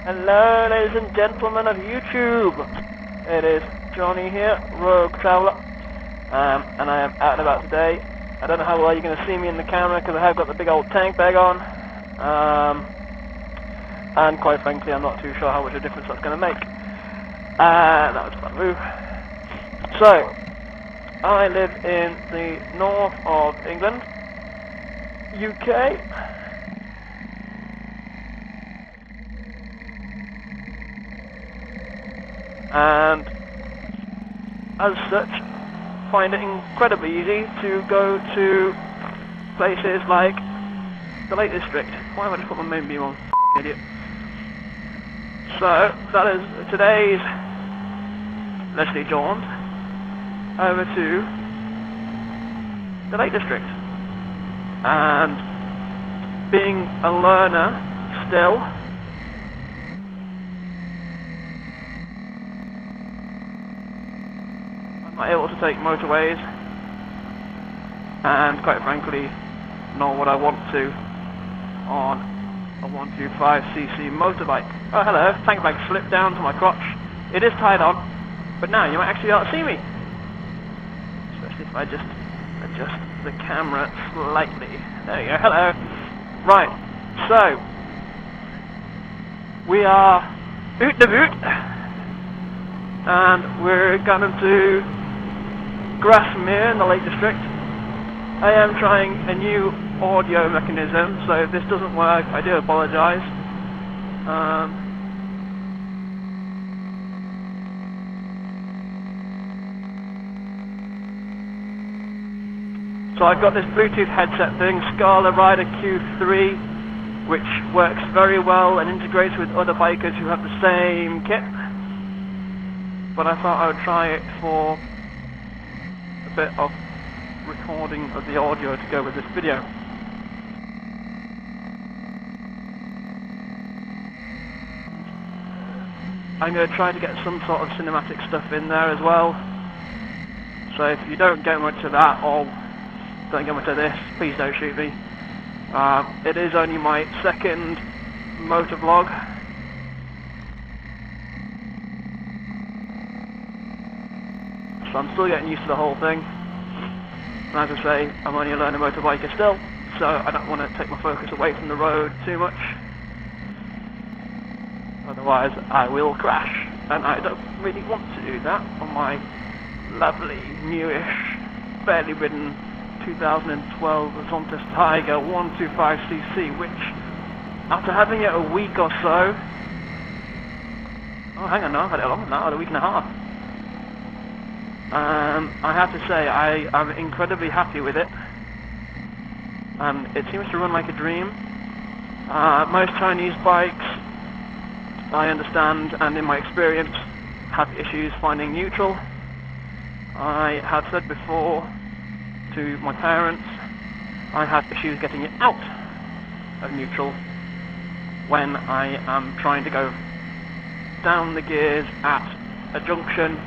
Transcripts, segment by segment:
Hello, ladies and gentlemen of YouTube. It is Johnny here, Rogue Traveller, and I am out and about today. I don't know how well you're going to see me in the camera because I have got the big old tank bag on, and quite frankly, I'm not too sure how much of a difference that's going to make. That was a bad move. So, I live in the north of England, UK. And as such, find it incredibly easy to go to places like the Lake District. Why have I just put my main beam on? Idiot. So that is today's leisurely jaunt over to the Lake District. And being a learner still, not able to take motorways, and quite frankly, nor would I want to on a 125cc motorbike. Oh hello, tank bag slipped down to my crotch. It is tied on, but now you might actually be able to see me. Especially if I just adjust the camera slightly. There you go, hello. Right, so, we are oot de boot, and we're going to Grasmere in the Lake District. I am trying a new audio mechanism, so if this doesn't work, I do apologise. So I've got this Bluetooth headset thing, Scala Rider Q3, which works very well and integrates with other bikers who have the same kit. But I thought I would try it for bit of recording of the audio to go with this video. I'm going to try to get some sort of cinematic stuff in there as well. So if you don't get much of that or don't get much of this, please don't shoot me. It is only my second motovlog. So I'm still getting used to the whole thing. And as I say, I'm only a learner motorbiker still, so I don't want to take my focus away from the road too much. Otherwise I will crash, and I don't really want to do that on my lovely, newish, barely ridden 2012 Zontes Tiger 125cc, which after having it a week or so, oh hang on, no, I've had it longer than that, a week and a half. I have to say, I am incredibly happy with it. It seems to run like a dream. Most Chinese bikes, I understand, and in my experience, have issues finding neutral. I have said before to my parents, I have issues getting it out of neutral when I am trying to go down the gears at a junction.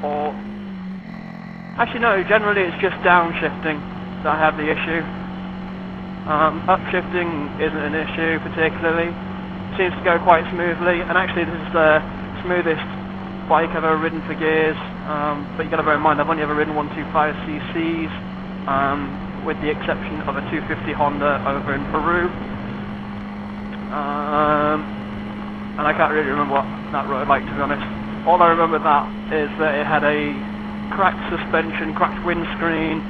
Or actually no, generally it's just downshifting that I have the issue. Upshifting isn't an issue particularly. It seems to go quite smoothly, and actually this is the smoothest bike I've ever ridden for gears. But you got to bear in mind I've only ever ridden 125cc's, with the exception of a 250 Honda over in Peru. And I can't really remember what that rode like, to be honest. All I remember that is that it had a cracked suspension, cracked windscreen,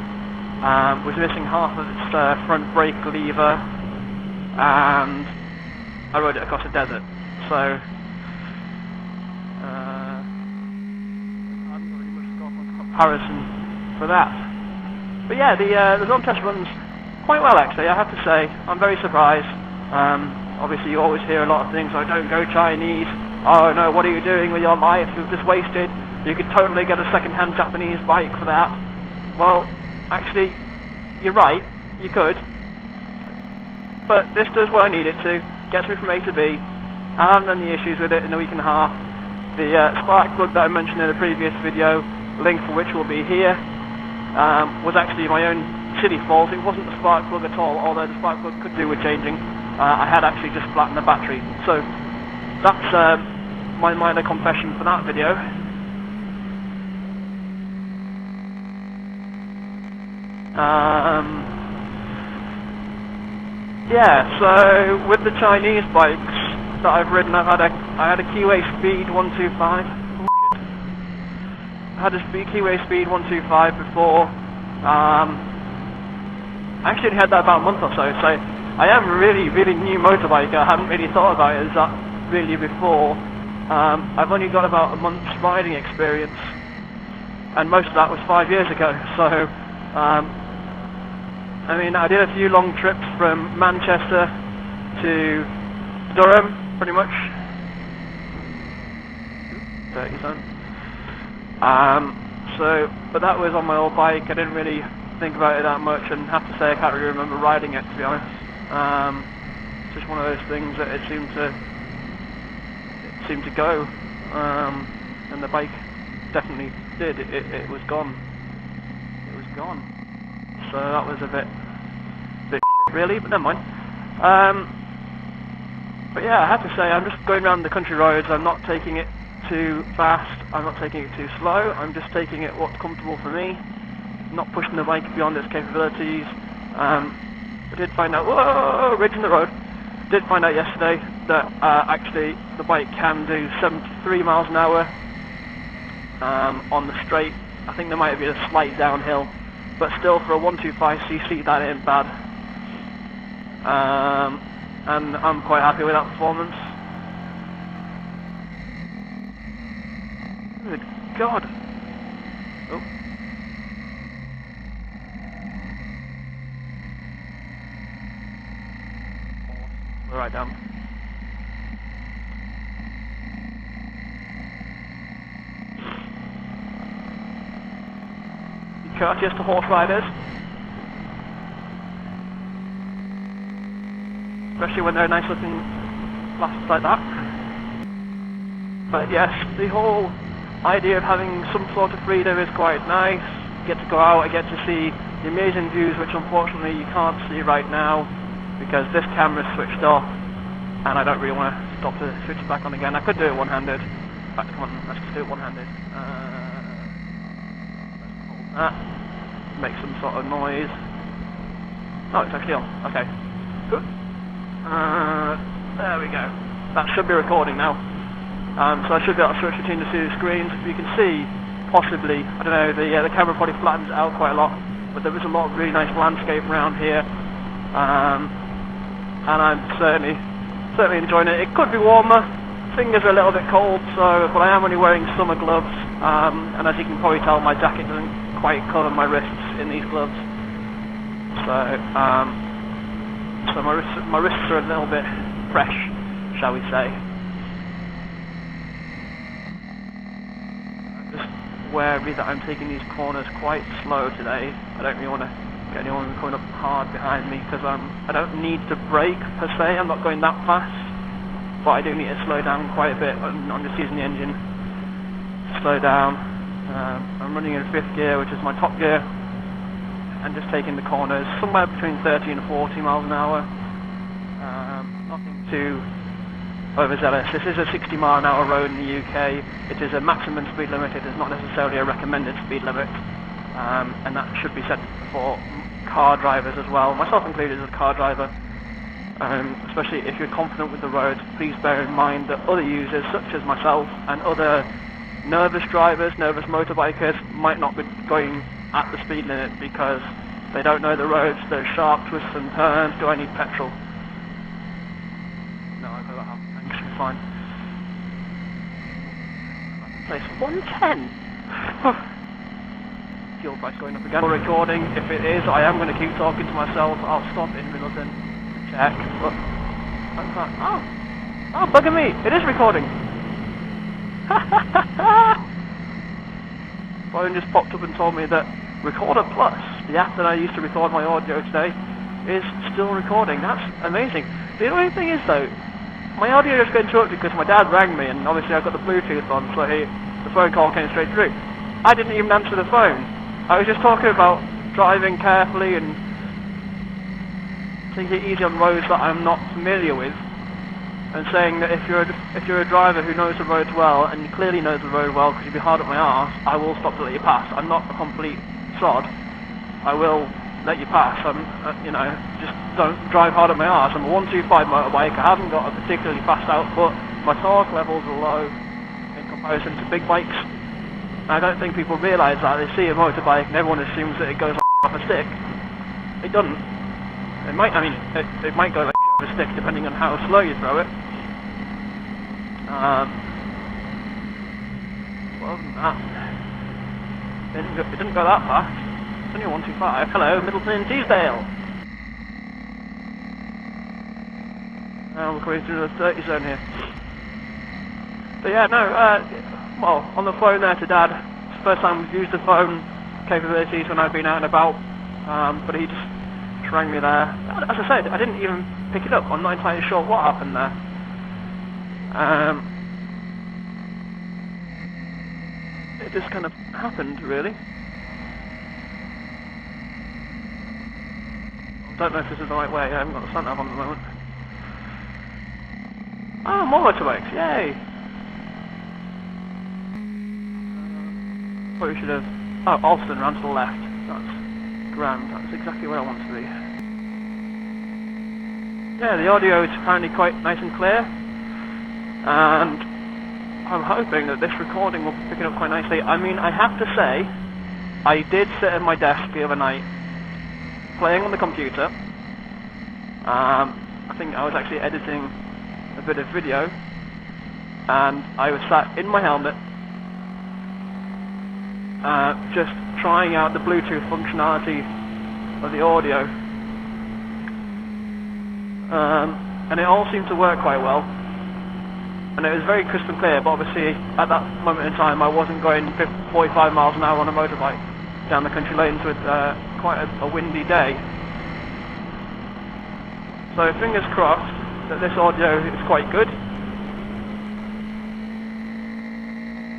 was missing half of its front brake lever, and I rode it across a desert. So, I haven't got really much to go on comparison for that. But yeah, the Zontes runs quite well actually, I have to say. I'm very surprised. Obviously you always hear a lot of things like, don't go Chinese. Oh no, what are you doing with your life? You've just wasted. You could totally get a second-hand Japanese bike for that. Well, actually, you're right, you could. But this does what I need it to. Gets me from A to B. I haven't done the issues with it in a week and a half. The spark plug that I mentioned in a previous video, link for which will be here, was actually my own silly fault. It wasn't the spark plug at all, although the spark plug could do with changing. I had actually just flattened the battery. So that's my minor confession for that video. Yeah, so with the Chinese bikes that I've ridden, I had a Keyway Speed 125. Oh, shit. I had a Keyway Speed 125 before. I actually had that about a month or so. So I am a really new motorbiker. I haven't really thought about it as that really before. I've only got about a month's riding experience, and most of that was 5 years ago. So I mean, I did a few long trips from Manchester to Durham, pretty much. 30 zone. But that was on my old bike. I didn't really think about it that much, and have to say I can't really remember riding it, to be honest. It's just one of those things that it seemed to go, and the bike definitely did. It was gone. It was gone. So that was a bit shit, really, but never mind. But yeah, I have to say, I'm just going around the country roads. I'm not taking it too fast. I'm not taking it too slow. I'm just taking it what's comfortable for me. Not pushing the bike beyond its capabilities. I did find out, whoa, ridge in the road. Did find out yesterday that actually the bike can do 73 miles an hour on the straight. I think there might be a slight downhill, but still for a 125cc that ain't bad. And I'm quite happy with that performance. Good God. Oh. We're right down. Be courteous to horse riders, especially when they're nice looking lasses like that. But yes, the whole idea of having some sort of freedom is quite nice. You get to go out, I get to see the amazing views, which unfortunately you can't see right now because this camera's switched off, and I don't really want to stop to switch it back on again. I could do it one-handed. In fact, come on, let's just do it one-handed. Let's hold that. Make some sort of noise. Oh, it's actually on. Okay. Good. There we go. That should be recording now. So I should be able to switch between the two screens. You can see, possibly, I don't know, the camera probably flattens it out quite a lot, but there is a lot of really nice landscape around here, and I'm certainly enjoying it. It could be warmer. Fingers are a little bit cold, but I am only wearing summer gloves, and as you can probably tell, my jacket doesn't quite cover my wrists in these gloves. So my wrists are a little bit fresh, shall we say. Wary that I'm taking these corners quite slow today. I don't really want to get anyone coming up hard behind me because I don't need to brake per se. I'm not going that fast, but I do need to slow down quite a bit. I'm just using the engine to slow down. I'm running in 5th gear, which is my top gear, and just taking the corners somewhere between 30 and 40 miles an hour. Nothing too overzealous. This is a 60 mile an hour road in the UK. It is a maximum speed limit. It is not necessarily a recommended speed limit, and that should be set for car drivers as well, myself included as a car driver. Especially if you're confident with the road, please bear in mind that other users such as myself and other nervous drivers, nervous motorbikers might not be going at the speed limit because they don't know the roads, there's sharp twists and turns. Do I need petrol? No, I've got half a tank, it's fine. Place 110! Fuel price going up again. For recording, if it is, I am going to keep talking to myself. I'll stop in Middleton, check, but I can't. Oh, bugger me! It is recording! Phone just popped up and told me that Recorder Plus, the app that I used to record my audio today, is still recording. That's amazing. The only thing is though, my audio just got interrupted because my dad rang me, and obviously I've got the Bluetooth on, so the phone call came straight through. I didn't even answer the phone. I was just talking about driving carefully and taking it easy on roads that I'm not familiar with. and saying that if you're a driver who knows the roads well, and you clearly knows the road well because you'd be hard up my arse, I will stop to let you pass. I'm not a complete sod. I will let you pass. Just don't drive hard up my arse. I'm a 125 motorbike. I haven't got a particularly fast output. My torque levels are low in comparison to big bikes. I don't think people realise that. They see a motorbike and everyone assumes that it goes like off a stick. It doesn't. It might go like off a stick depending on how slow you throw it. Other than that, it didn't go that fast. It's only a 125. Hello, Middleton, Teesdale. We're going through the 30 zone here. But yeah, no, well, on the phone there to Dad. It's the first time we've used the phone capabilities when I've been out and about. But he just rang me there. As I said, I didn't even pick it up. I'm not entirely sure what happened there. It just kind of happened, really. I don't know if this is the right way. I haven't got the sun up on at the moment. Oh, more motorbikes! Yay! Probably should have... Oh, Alston ran to the left. That's grand. That's exactly where I want to be. Yeah, the audio is apparently quite nice and clear. And I'm hoping that this recording will be picking up quite nicely. I mean, I have to say, I did sit at my desk the other night, playing on the computer. I think I was actually editing a bit of video, and I was sat in my helmet, just trying out the Bluetooth functionality of the audio. And it all seemed to work quite well. And it was very crisp and clear, but obviously at that moment in time I wasn't going 45 miles an hour on a motorbike down the country lanes with quite a windy day. So fingers crossed that this audio is quite good,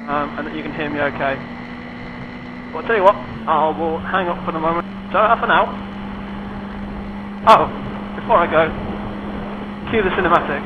and that you can hear me okay. Well, I'll tell you what, I will hang up for the moment. So for now. Oh, before I go, cue the cinematic.